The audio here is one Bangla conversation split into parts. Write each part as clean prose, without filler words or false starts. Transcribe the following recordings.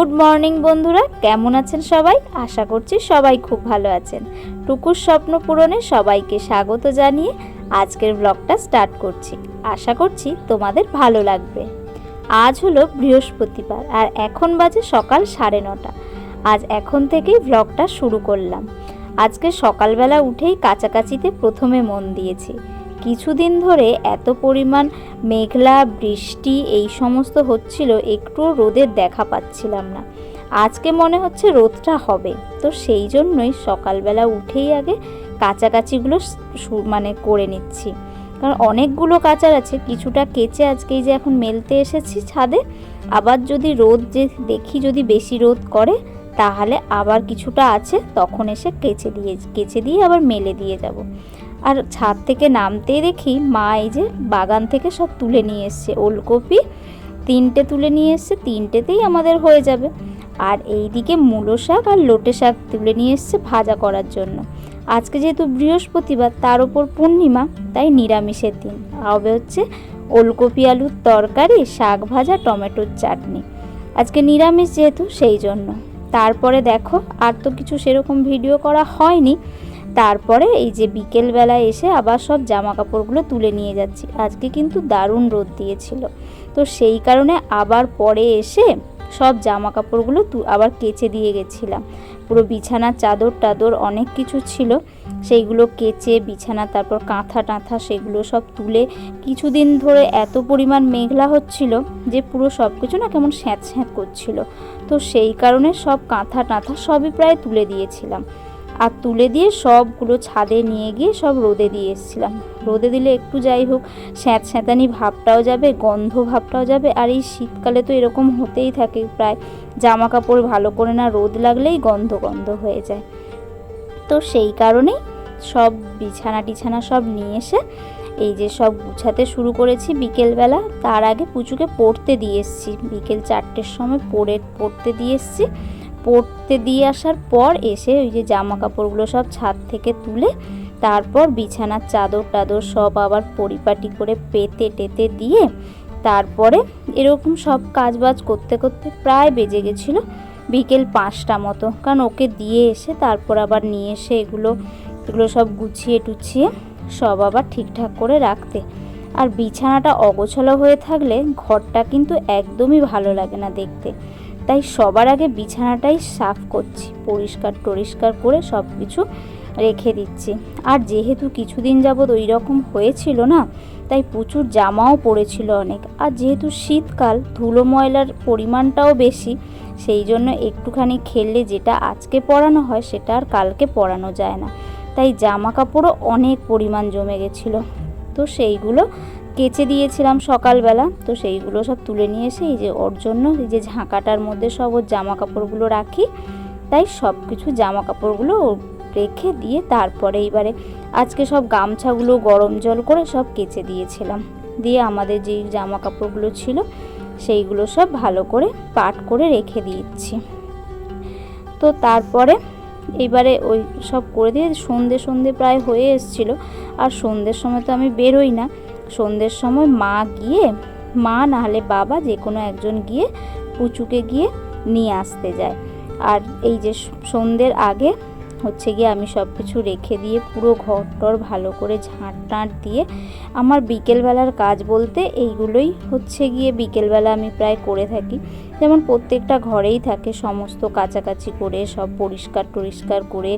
গুড মর্নিং বন্ধুরা, কেমন আছেন সবাই? আশা করছি সবাই খুব ভালো আছেন। টুকুর স্বপ্ন পূরণে সবাইকে স্বাগত জানিয়ে আজকের ব্লগটা স্টার্ট করছি। আশা করছি তোমাদের ভালো লাগবে। আজ হলো বৃহস্পতিবার আর এখন বাজে সকাল 9:30। আজ এখন থেকেই ব্লগটা শুরু করলাম। আজকে সকালবেলা উঠেই কাচাকাচিতে প্রথমে মন দিয়েছি। কিছুদিন ধরে এত পরিমাণ মেঘলা বৃষ্টি এই সমস্ত হচ্ছিল, একটুও রোদের দেখা পাচ্ছিলাম না। আজকে মনে হচ্ছে রোদটা হবে, তো সেই জন্যই সকালবেলা উঠেই আগে কাচাকাচিগুলো করে নিচ্ছি। কারণ অনেকগুলো কাচার আছে, কিছুটা কেচে আজকেই যে এখন মেলতে এসেছি ছাদে। আবার যদি রোদ দেখি যদি বেশি রোদ করে তাহলে আবার কিছুটা আছে, তখন এসে কেচে দিয়ে আবার মেলে দিয়ে যাব। আর ছাদ থেকে নামতেই দেখি মা এই যে বাগান থেকে সব তুলে নিয়ে এসছে। ওলকপি 3টে তুলে নিয়ে এসছে, 3টেতেই আমাদের হয়ে যাবে। আর এই দিকে মূলো শাক আর লোটে শাক তুলে নিয়ে এসছে ভাজা করার জন্য। আজকে যেহেতু বৃহস্পতিবার, তার উপর পূর্ণিমা, তাই নিরামিষের দিন। হবে হচ্ছে ওলকপি আলুর তরকারি, শাক ভাজা, টমেটোর চাটনি। আজকে নিরামিষ যেহেতু সেই জন্য। তারপরে দেখো আর তো কিছু সেরকম ভিডিও করা হয়নি। তারপরে এই যে বিকেলবেলায় এসে আবার সব জামা কাপড়গুলো তুলে নিয়ে যাচ্ছি। আজকে কিন্তু দারুণ রোদ দিয়েছিল, তো সেই কারণে আবার পরে এসে সব জামা কাপড়গুলো আবার কেচে দিয়ে গেছিলাম। পুরো বিছানার চাদর অনেক কিছু ছিল, সেইগুলো কেচে বিছানা, তারপর কাঁথা টাঁথা সেগুলো সব তুলে। কিছুদিন ধরে এত পরিমাণ মেঘলা হচ্ছিল যে পুরো সব কিছু না কেমন স্যাঁত স্যাঁত করছিল, তো সেই কারণে সব কাঁথা টাঁথা সবই প্রায় তুলে দিয়েছিলাম। আর তুলে দিয়ে সবগুলো ছাদে নিয়ে গিয়ে সব রোদে দিয়ে এসেছিলাম। রোদে দিলে একটু যাই হোক স্যাঁত স্যাঁতানি ভাবটাও যাবে, গন্ধ ভাবটাও যাবে। আর এই শীতকালে তো এরকম হতেই থাকে, প্রায় জামা কাপড় ভালো করে না রোদ লাগলেই গন্ধ হয়ে যায়। তো সেই কারণেই সব বিছানা সব নিয়ে এসে এই যে সব গুছাতে শুরু করেছি বিকেলবেলা। তার আগে পুচুকে পড়তে দিয়ে এসেছি, বিকেল 4টের সময় পড়তে দিয়ে এসেছি। পড়তে দিয়ে আসার পর এসে ওই যে জামা কাপড়গুলো সব ছাদ থেকে তুলে তারপর বিছানার চাদর সব আবার পরিপাটি করে পেতে টেতে দিয়ে তারপরে এরকম সব কাজবাজ করতে করতে প্রায় বেজে গেছিলো বিকেল 5টা মতো। কারণ ওকে দিয়ে এসে তারপর আবার নিয়ে এসে এগুলো সব গুছিয়ে টুছিয়ে সব আবার ঠিকঠাক করে রাখতে। আর বিছানাটা অগোছালো হয়ে থাকলে ঘরটা কিন্তু একদমই ভালো লাগে না দেখতে। তাই সবার আগে বিছানাটাই সাফ করছি, পরিষ্কার করে সব কিছু রেখে দিচ্ছি। আর যেহেতু কিছুদিন যাবৎ ওই রকম হয়েছিল না, তাই প্রচুর জামাও পড়েছিল অনেক। আর যেহেতু শীতকাল, ধুলো ময়লার পরিমাণটাও বেশি, সেই জন্য একটুখানি খেললে যেটা আজকে পরানো হয় সেটা আর কালকে পরানো যায় না। তাই জামা কাপড়ও অনেক পরিমাণ জমে গেছিলো, তো সেইগুলো কেচে দিয়েছিলাম সকালবেলা। তো সেইগুলো সব তুলে নিয়ে এসে এই যে ওর জন্য এই যে ঝাঁকাটার মধ্যে সব ওর জামা কাপড়গুলো রাখি, তাই সব কিছু জামা কাপড়গুলো রেখে দিয়ে তারপরে এইবারে আজকে সব গামছাগুলো গরম জল করে সব কেচে দিয়েছিলাম। দিয়ে আমাদের যেই জামা কাপড়গুলো ছিল সেইগুলো সব ভালো করে পাট করে রেখে দিয়েছি। তো তারপরে এইবারে ওই সব করে দিয়ে সন্ধে প্রায় হয়ে এসেছিলো। আর সন্ধ্যের সময় তো আমি বেরোই না, সন্ধ্যের সময় মা না হলে বাবা যে কোনো একজন গিয়ে পুচুকে গিয়ে নিয়ে আসতে যায়। আর এই যে সন্ধ্যের আগে হচ্ছে গিয়ে আমি সব কিছু রেখে দিয়ে পুরো ঘরটর ভালো করে ঝাঁট দিয়ে আমার বিকেলবেলার কাজ বলতে এইগুলোই হচ্ছে গিয়ে বিকেলবেলা আমি প্রায় করে থাকি। যেমন প্রত্যেকটা ঘরেই থাকে, সমস্ত কাচাকাচি করে সব পরিষ্কার করে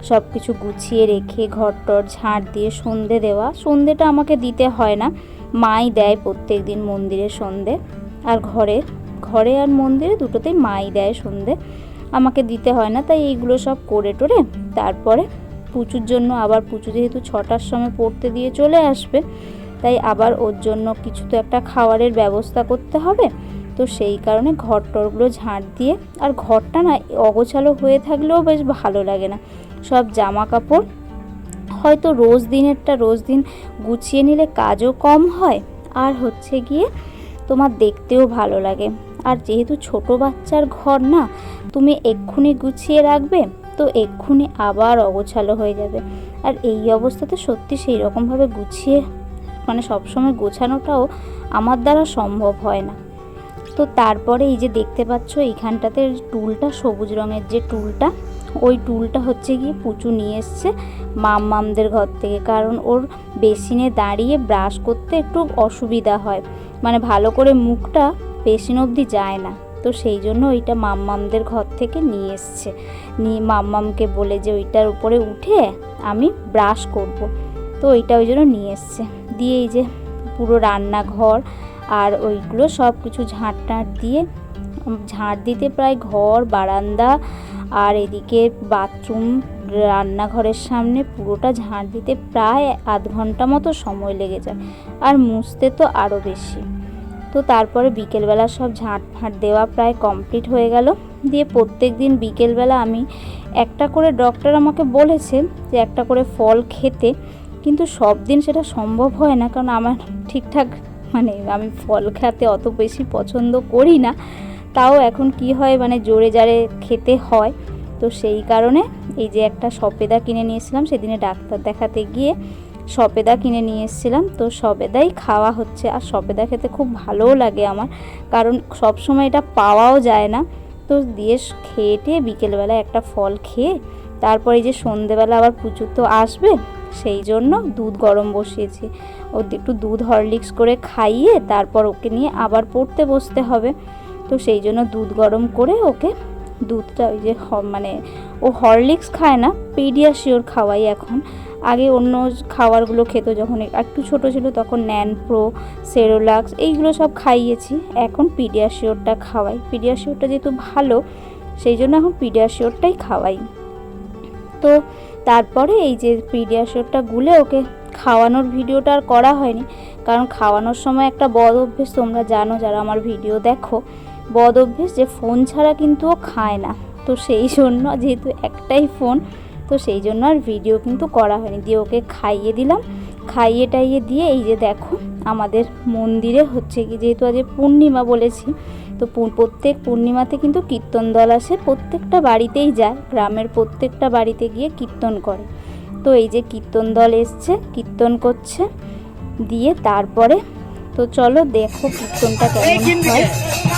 সব কিছু গুছিয়ে রেখে ঘরটর ঝাঁট দিয়ে সন্ধে দেওয়া। সন্ধেটা আমাকে দিতে হয় না, মাই দেয় প্রত্যেক দিন মন্দিরে সন্ধে। আর ঘরে আর মন্দিরে দুটোতেই মাই দেয় সন্ধে, আমাকে দিতে হয় না। তাই এইগুলো সব করে টোরে তারপরে পুচুর জন্য আবার পুচু যেহেতু 6টার সময় পড়তে দিয়ে চলে আসবে, তাই আবার ওর জন্য কিছু তো একটা খাবারের ব্যবস্থা করতে হবে। তো সেই কারণে ঘরটরগুলো ঝাঁট দিয়ে, আর ঘরটা না অগোছালো হয়ে থাকলেও বেশ ভালো লাগে না। সব জামা কাপড় হয়তো রোজ দিন গুছিয়ে নিলে কাজও কম হয়, আর হচ্ছে গিয়ে তোমার দেখতেও ভালো লাগে। আর যেহেতু ছোট বাচ্চার ঘর না, তুমি এক্ষুনি গুছিয়ে রাখবে তো এক্ষুনি আবার অগোছালো হয়ে যাবে। আর এই অবস্থাতে সত্যি সেই রকমভাবে গুছিয়ে সবসময় গোছানোটাও আমার দ্বারা সম্ভব হয় না। তো তারপরে এই যে দেখতে পাচ্ছ এইখানটাতে টুলটা, সবুজ রঙের যে টুলটা, ওই টুলটা হচ্ছে গিয়ে পুচু নিয়ে এসছে মামদের ঘর থেকে। কারণ ওর বেসিনে দাঁড়িয়ে ব্রাশ করতে একটু অসুবিধা হয়, মানে ভালো করে মুখটা বেসিন অবধি যায় না। তো সেই জন্য ওইটা মামদের ঘর থেকে নিয়ে এসছে। নিয়ে মামকে বলে যে ওইটার উপরে উঠে আমি ব্রাশ করব। তো ওইটা ওই জন্য নিয়ে এসছে। দিয়ে এই যে পুরো রান্নাঘর আর ওইগুলো সব কিছু ঝাঁট দিয়ে, ঝাঁট দিতে প্রায় ঘর, বারান্দা আর এদিকে বাথরুম, রান্নাঘরের সামনে পুরোটা ঝাঁট দিতে প্রায় আধ ঘন্টা মতো সময় লেগে যায়, আর মুছতে তো আরও বেশি। তো তারপরে বিকেলবেলা সব ঝাঁট ফাঁট দেওয়া প্রায় কমপ্লিট হয়ে গেল। দিয়ে প্রত্যেক দিন বিকেলবেলা আমি একটা করে, ডক্টর আমাকে বলেছে যে একটা করে ফল খেতে, কিন্তু সব দিন সেটা সম্ভব হয় না, কারণ আমার ঠিকঠাক মানে আমি ফল খেতে অত বেশি পছন্দ করি না। তাও এখন কি হয়, মানে জোরে জারে খেতে হয়। তো সেই কারণে এই যে একটা সবেদা কিনে নিয়েছিলাম, সেদিনে ডাক্তার দেখাতে গিয়ে সবেদা কিনে নিয়ে এসেছিলাম। তো সবেদাই খাওয়া হচ্ছে, আর সবেদা খেতে খুব ভালোও লাগে আমার, কারণ সব সময় এটা পাওয়াও যায় না। তো দিয়ে খেয়ে বিকেলবেলা একটা ফল খেয়ে তারপরে এই যে সন্ধেবেলা আবার পুজো তো আসবে, সেই জন্য দুধ গরম বসিয়েছি। ও একটু দুধ হরলিক্স করে খাইয়ে তারপর ওকে নিয়ে আবার পড়তে বসতে হবে। তো সেই জন্য দুধ গরম করে ওকে দুধটা ওই যে মানে ও হরলিক্স খায় না, পেডিয়াশিওর খাওয়াই এখন। আগে অন্য খাবারগুলো খেত, যখন একটু ছোট ছিল তখন ন্যানপ্রো, সেরোলাক্স এইগুলো সব খাইয়েছি। এখন পেডিয়াশিওরটা খাওয়াই। পেডিয়াশিওরটা যেহেতু ভালো, সেই জন্য এখন পেডিয়াশিওরটাই খাওয়াই। তো তারপরে এই যে পেডিয়াশিওরটা গুলে ওকে খাওয়ানোর ভিডিওটা আর করা হয়নি, কারণ খাওয়ানোর সময় একটা বদ অভ্যেস, তোমরা জানো যারা আমার ভিডিও দেখো, বদ অভ্যেস যে ফোন ছাড়া কিন্তু ও খায় না। তো সেই জন্য যেহেতু একটাই ফোন, তো সেই জন্য আর ভিডিও কিন্তু করা হয়নি। দিয়ে ওকে খাইয়ে দিলাম, খাইয়ে টাইয়ে দিয়ে এই যে দেখো আমাদের মন্দিরে হচ্ছে কি, যেহেতু আজ পূর্ণিমা বলেছি, তো প্রত্যেক পূর্ণিমাতে কিন্তু কীর্তন দল আসে, প্রত্যেকটা বাড়িতেই যায়, গ্রামের প্রত্যেকটা বাড়িতে গিয়ে কীর্তন করে। তো এই যে কীর্তন দল এসছে, কীর্তন করছে। দিয়ে তারপরে তো চলো দেখো কীর্তনটা কেমন হয়,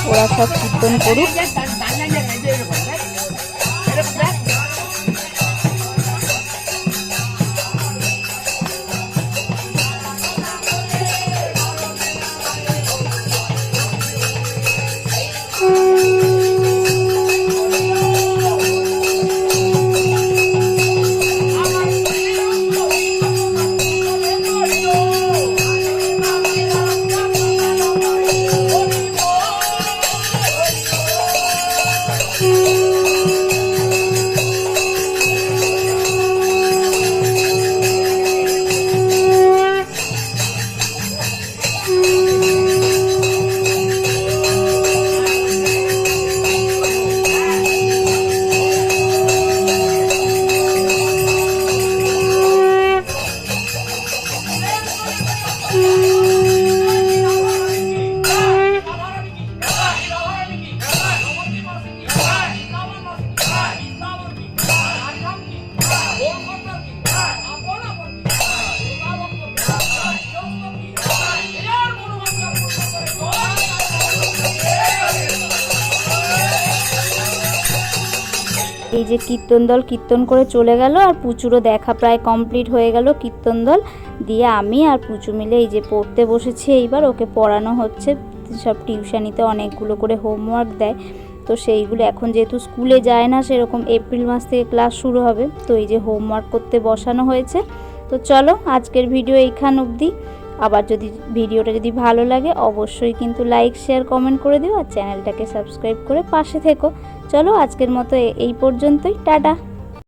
ওরা সব কীর্তন করুক। এই যে কীর্তন দল কীর্তন করে চলে গেল, আর পুচুরও দেখা প্রায় কমপ্লিট হয়ে গেল কীর্তন দল দিয়ে। আমি আর পুচু মিলে এই যে পড়তে বসেছি। এইবার ওকে পড়ানো হচ্ছে, সব টিউশনিতে অনেকগুলো করে হোমওয়ার্ক দেয়, তো সেইগুলো এখন যেহেতু স্কুলে যায় না সেরকম, এপ্রিল মাস থেকে ক্লাস শুরু হবে, তো এই যে হোমওয়ার্ক করতে বসানো হয়েছে। তো চলো আজকের ভিডিও এইখান অবধি। আবার যদি ভিডিওটা যদি ভালো লাগে অবশ্যই কিন্তু লাইক, শেয়ার, কমেন্ট করে দিও, আর চ্যানেলটাকে সাবস্ক্রাইব করে পাশে থেকো। চলো আজকের মতো এই পর্যন্তই, টাটা।